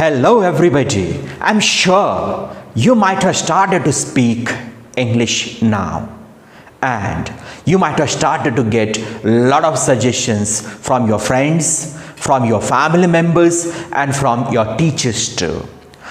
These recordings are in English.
Hello everybody. I'm sure you might have started to speak English now, and you might have started to get a lot of suggestions from your friends, from your family members, and from your teachers too.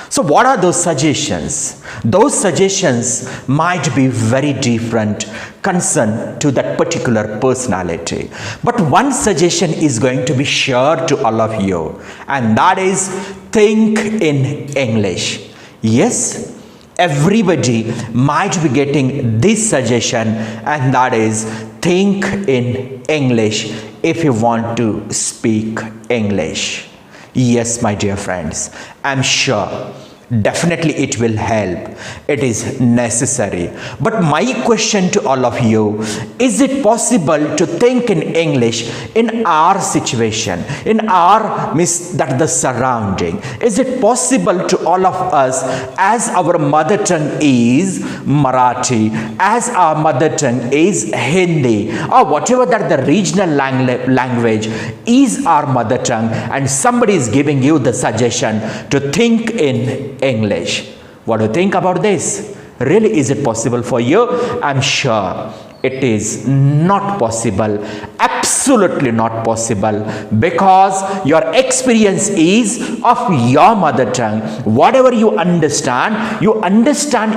So what are those suggestions? Those suggestions might be very different concern to that particular personality. But one suggestion is going to be shared to all of you, and that is think in English. Yes, everybody might be getting this suggestion, and that is think in English if you want to speak English. Yes, my dear friends, I'm sure definitely it will help. It is necessary. But my question to all of you, is it possible to think in English in our situation, in our the surrounding? Is it possible to all of us, as our mother tongue is Marathi, as our mother tongue is Hindi, or whatever that the regional language is our mother tongue, and somebody is giving you the suggestion to think in English? What do you think about this? Really, is it possible for you? I'm sure it is not possible, absolutely not possible, because your experience is of your mother tongue. Whatever you understand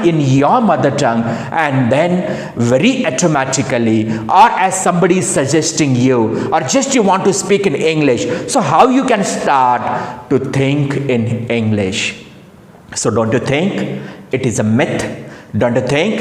in your mother tongue, and then very automatically, or as somebody is suggesting you, or just you want to speak in English, so how you can start to think in English? So don't you think it is a myth? Don't you think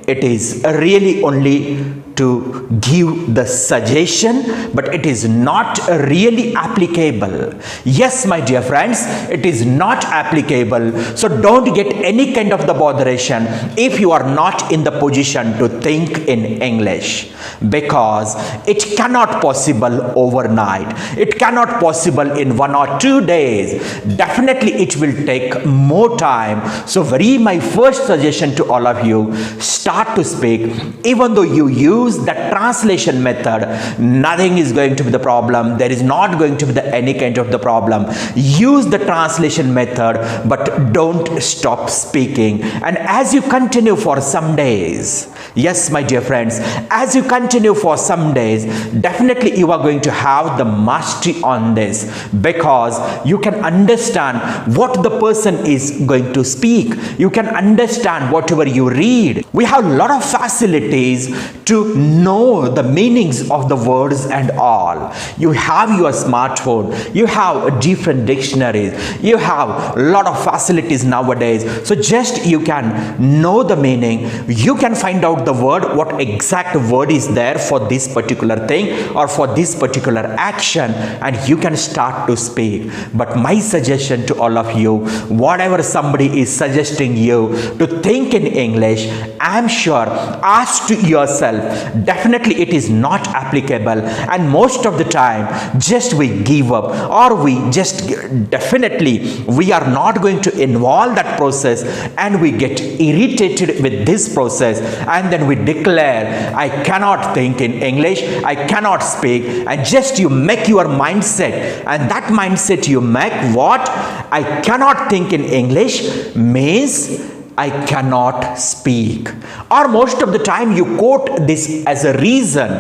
it is really only to give the suggestion, but it is not really applicable? Yes, my dear friends, it is not applicable. So don't get any kind of the botheration if you are not in the position to think in English, because it cannot possible overnight. It cannot possible in 1 or 2 days. Definitely it will take more time. So my first suggestion to all of you, start to speak. Even though you use that translation method, nothing is going to be the problem. There is not going to be any kind of the problem. Use the translation method, but don't stop speaking. And as you continue for some days, yes, my dear friends, as you continue for some days, definitely you are going to have the mastery on this, because you can understand what the person is going to speak. You can understand whatever you read. We have a lot of facilities to know the meanings of the words and all. You have your smartphone, you have different dictionaries, you have a lot of facilities nowadays. So just you can know the meaning, you can find out the word, what exact word is there for this particular thing or for this particular action, and you can start to speak. But my suggestion to all of you, whatever somebody is suggesting you to think in English, I'm sure, ask to yourself, definitely it is not applicable, and most of the time just we give up, or we just definitely we are not going to involve that process, and we get irritated with this process, and then we declare, I cannot think in English, I cannot speak, and just you make your mindset, and that mindset you make, what I cannot think in English means I cannot speak. Or most of the time you quote this as a reason,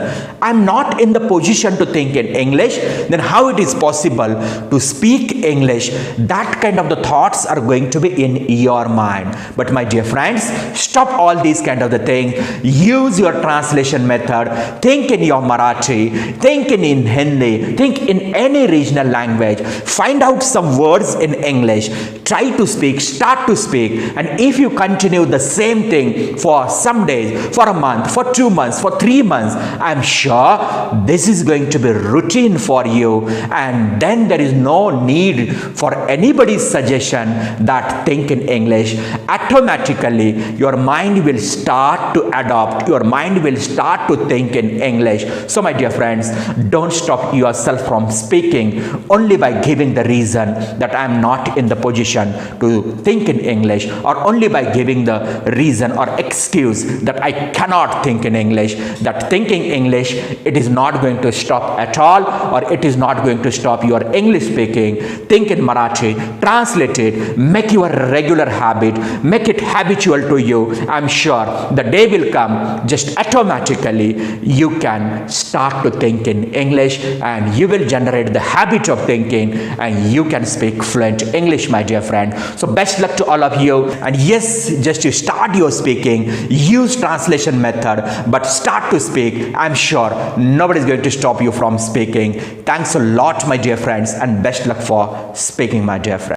I'm not in the position to think in English, then how it is possible to speak English? That kind of the thoughts are going to be in your mind. But my dear friends, stop all these kind of the thing. Use your translation method. Think in your Marathi, think in Hindi, think in any regional language. Find out some words in English. Try to speak, start to speak, and if you continue the same thing for some days, for a month, for 2 months, for 3 months, I'm sure this is going to be routine for you, and then there is no need for anybody's suggestion that think in English. Automatically your mind will start to adopt, your mind will start to think in English. So my dear friends, don't stop yourself from speaking only by giving the reason that I'm not in the position to think in English, or only by by giving the reason or excuse that I cannot think in English, that thinking English, it is not going to stop at all, or it is not going to stop your English speaking. Think in Marathi, translate it, make your regular habit, make it habitual to you. I'm sure the day will come, just automatically you can start to think in English, and you will generate the habit of thinking, and you can speak fluent English, my dear friend. So best luck to all of you. And yes, just to start your speaking, use translation method, but start to speak. I'm sure nobody is going to stop you from speaking. Thanks a lot, my dear friends, and best luck for speaking, my dear friend.